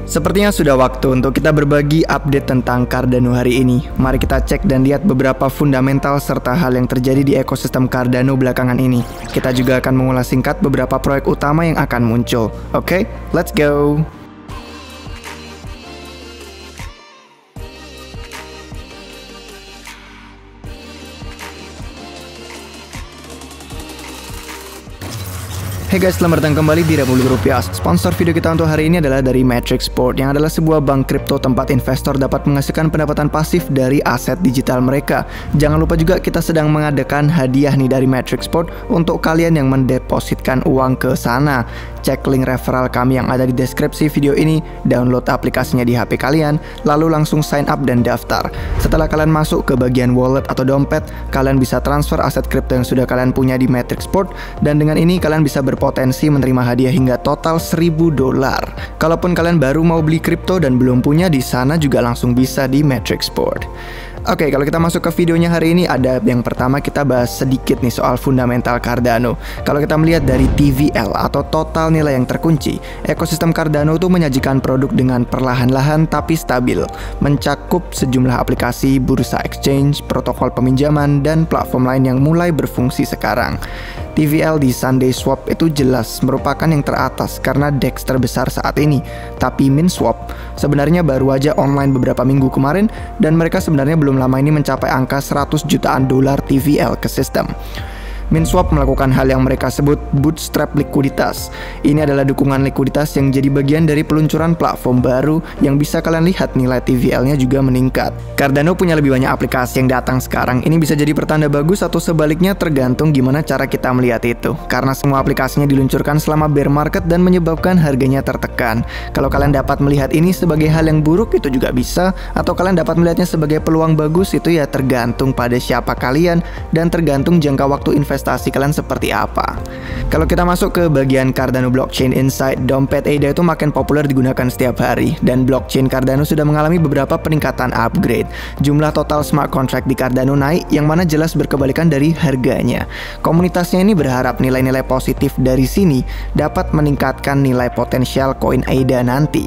Sepertinya sudah waktu untuk kita berbagi update tentang Cardano hari ini. Mari kita cek dan lihat beberapa fundamental serta hal yang terjadi di ekosistem Cardano belakangan ini. Kita juga akan mengulas singkat beberapa proyek utama yang akan muncul. Oke, let's go! Hey guys, selamat datang kembali di Republik Rupiah. Sponsor video kita untuk hari ini adalah dari Matrixport, yang adalah sebuah bank kripto tempat investor dapat menghasilkan pendapatan pasif dari aset digital mereka. Jangan lupa juga kita sedang mengadakan hadiah nih dari Matrixport untuk kalian yang mendepositkan uang ke sana. Cek link referral kami yang ada di deskripsi video ini, download aplikasinya di HP kalian, lalu langsung sign up dan daftar. Setelah kalian masuk ke bagian wallet atau dompet, kalian bisa transfer aset kripto yang sudah kalian punya di Matrixport, dan dengan ini kalian bisa berpotensi menerima hadiah hingga total $1.000. Kalaupun kalian baru mau beli kripto dan belum punya, di sana juga langsung bisa di Matrixport. Oke, kalau kita masuk ke videonya hari ini, ada yang pertama kita bahas sedikit nih soal fundamental Cardano. Kalau kita melihat dari TVL atau total nilai yang terkunci, ekosistem Cardano itu menyajikan produk dengan perlahan-lahan tapi stabil, mencakup sejumlah aplikasi, bursa exchange, protokol peminjaman, dan platform lain yang mulai berfungsi sekarang. TVL di SundaeSwap itu jelas merupakan yang teratas karena DEX terbesar saat ini. Tapi MinSwap sebenarnya baru aja online beberapa minggu kemarin, dan mereka sebenarnya belum lama ini mencapai angka $100 jutaan TVL ke sistem. MinSwap melakukan hal yang mereka sebut bootstrap likuiditas. Ini adalah dukungan likuiditas yang jadi bagian dari peluncuran platform baru yang bisa kalian lihat nilai TVL-nya juga meningkat. Cardano punya lebih banyak aplikasi yang datang sekarang. Ini bisa jadi pertanda bagus atau sebaliknya, tergantung gimana cara kita melihat itu. Karena semua aplikasinya diluncurkan selama bear market dan menyebabkan harganya tertekan. Kalau kalian dapat melihat ini sebagai hal yang buruk, itu juga bisa, atau kalian dapat melihatnya sebagai peluang bagus, itu ya tergantung pada siapa kalian dan tergantung jangka waktu investasi kalian seperti apa. Kalau kita masuk ke bagian Cardano Blockchain Insight, dompet ADA itu makin populer digunakan setiap hari, dan blockchain Cardano sudah mengalami beberapa peningkatan upgrade. Jumlah total smart contract di Cardano naik, yang mana jelas berkebalikan dari harganya. Komunitasnya ini berharap nilai-nilai positif dari sini dapat meningkatkan nilai potensial koin ADA nanti.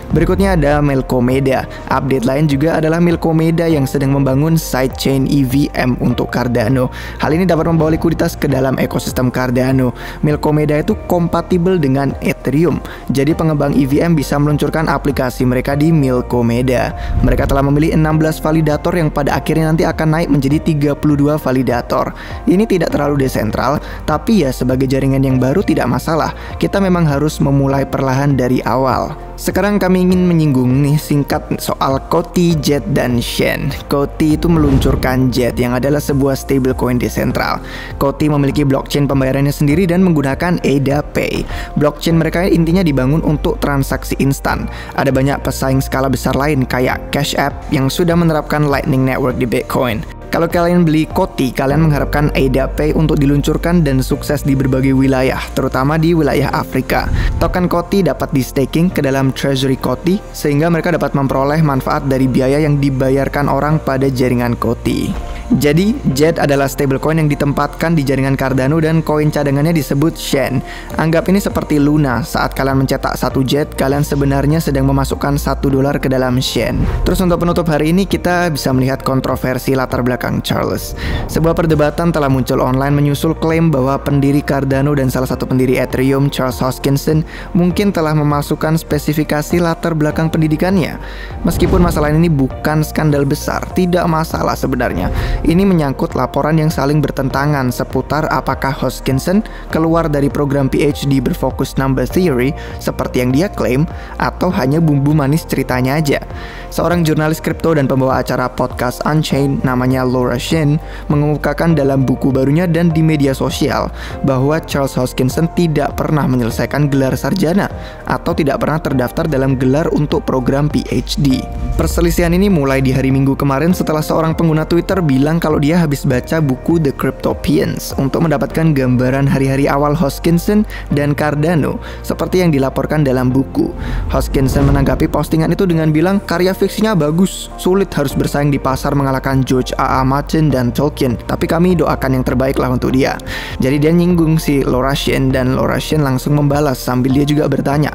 Berikutnya ada Melkomeda. Update lain juga adalah Melkomeda yang sedang membangun sidechain EVM untuk Cardano. Hal ini dapat membawa likuiditas ke dalam ekosistem Cardano. Melkomeda itu kompatibel dengan Ethereum, jadi pengembang EVM bisa meluncurkan aplikasi mereka di Melkomeda. Mereka telah memilih 16 validator yang pada akhirnya nanti akan naik menjadi 32 validator. Ini tidak terlalu desentral, tapi ya sebagai jaringan yang baru tidak masalah. Kita memang harus memulai perlahan dari awal. Sekarang kami ingin menyinggung nih singkat soal Kotti, Jet, dan Shen. Kotti itu meluncurkan Jet yang adalah sebuah stablecoin desentral. Kotti memiliki blockchain pembayarannya sendiri dan menggunakan ADA Pay. Blockchain mereka intinya dibangun untuk transaksi instan. Ada banyak pesaing skala besar lain kayak Cash App yang sudah menerapkan Lightning Network di Bitcoin. Kalau kalian beli Kotti, kalian mengharapkan ADA Pay untuk diluncurkan dan sukses di berbagai wilayah, terutama di wilayah Afrika. Token Kotti dapat di-staking ke dalam Treasury Kotti, sehingga mereka dapat memperoleh manfaat dari biaya yang dibayarkan orang pada jaringan Kotti. Jadi, Jet adalah stablecoin yang ditempatkan di jaringan Cardano dan koin cadangannya disebut Shen. Anggap ini seperti Luna. Saat kalian mencetak satu Jet, kalian sebenarnya sedang memasukkan $1 ke dalam Shen. Terus untuk penutup hari ini, kita bisa melihat kontroversi latar belakang Charles. Sebuah perdebatan telah muncul online menyusul klaim bahwa pendiri Cardano dan salah satu pendiri Ethereum, Charles Hoskinson, mungkin telah memasukkan spesifikasi latar belakang pendidikannya. Meskipun masalah ini bukan skandal besar, tidak masalah sebenarnya. Ini menyangkut laporan yang saling bertentangan seputar apakah Hoskinson keluar dari program PhD berfokus number theory seperti yang dia klaim, atau hanya bumbu manis ceritanya aja. Seorang jurnalis kripto dan pembawa acara podcast Unchained namanya Laura Shin mengemukakan dalam buku barunya dan di media sosial bahwa Charles Hoskinson tidak pernah menyelesaikan gelar sarjana atau tidak pernah terdaftar dalam gelar untuk program PhD. Perselisihan ini mulai di hari Minggu kemarin setelah seorang pengguna Twitter bilang kalau dia habis baca buku The Cryptopians untuk mendapatkan gambaran hari-hari awal Hoskinson dan Cardano seperti yang dilaporkan dalam buku. Hoskinson menanggapi postingan itu dengan bilang karya fiksinya bagus, sulit harus bersaing di pasar mengalahkan George R. R. Martin dan Tolkien, tapi kami doakan yang terbaik lah untuk dia. Jadi dia nyinggung si Laura Shin dan Laura Shin langsung membalas sambil dia juga bertanya,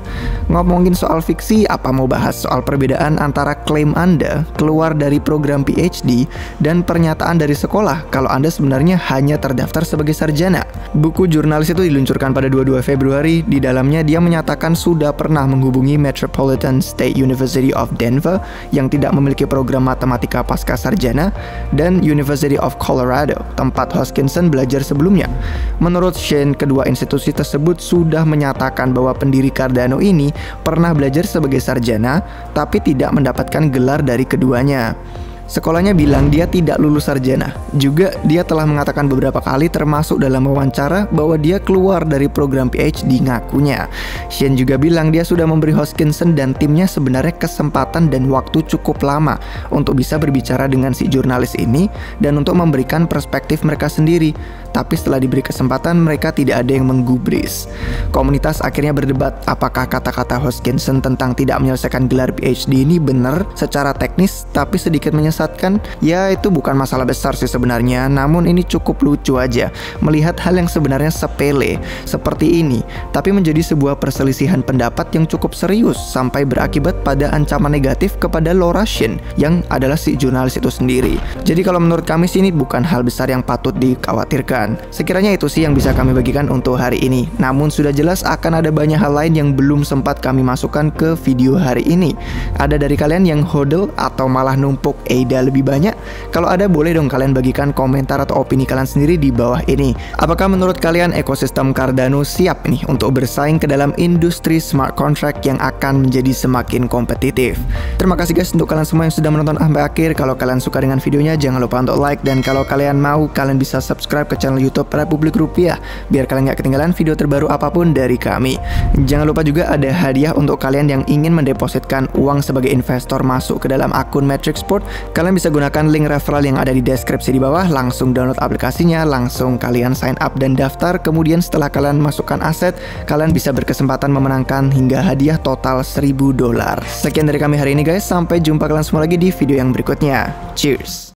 ngomongin soal fiksi apa mau bahas soal perbedaan antara klaim Anda keluar dari program PhD dan pernyataan dari sekolah kalau Anda sebenarnya hanya terdaftar sebagai sarjana. Buku jurnalis itu diluncurkan pada 22 Februari. Di dalamnya dia menyatakan sudah pernah menghubungi Metropolitan State University of Denver yang tidak memiliki program matematika pasca sarjana dan University of Colorado, tempat Hoskinson belajar sebelumnya. Menurut Shane, kedua institusi tersebut sudah menyatakan bahwa pendiri Cardano ini pernah belajar sebagai sarjana tapi tidak mendapatkan gelar dari keduanya. Sekolahnya bilang dia tidak lulus sarjana. Juga dia telah mengatakan beberapa kali termasuk dalam wawancara bahwa dia keluar dari program PhD ngakunya. Shane juga bilang dia sudah memberi Hoskinson dan timnya sebenarnya kesempatan dan waktu cukup lama untuk bisa berbicara dengan si jurnalis ini dan untuk memberikan perspektif mereka sendiri. Tapi setelah diberi kesempatan mereka tidak ada yang menggubris. Komunitas akhirnya berdebat apakah kata-kata Hoskinson tentang tidak menyelesaikan gelar PhD ini benar secara teknis tapi sedikit menyesatkan. Ya itu bukan masalah besar sih sebenarnya, namun ini cukup lucu aja melihat hal yang sebenarnya sepele seperti ini tapi menjadi sebuah perselisihan pendapat yang cukup serius sampai berakibat pada ancaman negatif kepada Laura Shin yang adalah si jurnalis itu sendiri. Jadi kalau menurut kami sih ini bukan hal besar yang patut dikhawatirkan. Sekiranya itu sih yang bisa kami bagikan untuk hari ini. Namun sudah jelas akan ada banyak hal lain yang belum sempat kami masukkan ke video hari ini. Ada dari kalian yang hodl atau malah numpuk ADA lebih banyak? Kalau ada boleh dong kalian bagikan komentar atau opini kalian sendiri di bawah ini. Apakah menurut kalian ekosistem Cardano siap nih untuk bersaing ke dalam industri smart contract yang akan menjadi semakin kompetitif? Terima kasih guys untuk kalian semua yang sudah menonton sampai akhir. Kalau kalian suka dengan videonya jangan lupa untuk like, dan kalau kalian mau kalian bisa subscribe ke channel YouTube Republik Rupiah biar kalian gak ketinggalan video terbaru apapun dari kami. Jangan lupa juga ada hadiah untuk kalian yang ingin mendepositkan uang sebagai investor masuk ke dalam akun Matrixport. Kalian bisa gunakan link referral yang ada di deskripsi di bawah, langsung download aplikasinya, langsung kalian sign up dan daftar. Kemudian setelah kalian masukkan aset, kalian bisa berkesempatan memenangkan hingga hadiah total $1.000. Sekian dari kami hari ini guys, sampai jumpa kalian semua lagi di video yang berikutnya. Cheers.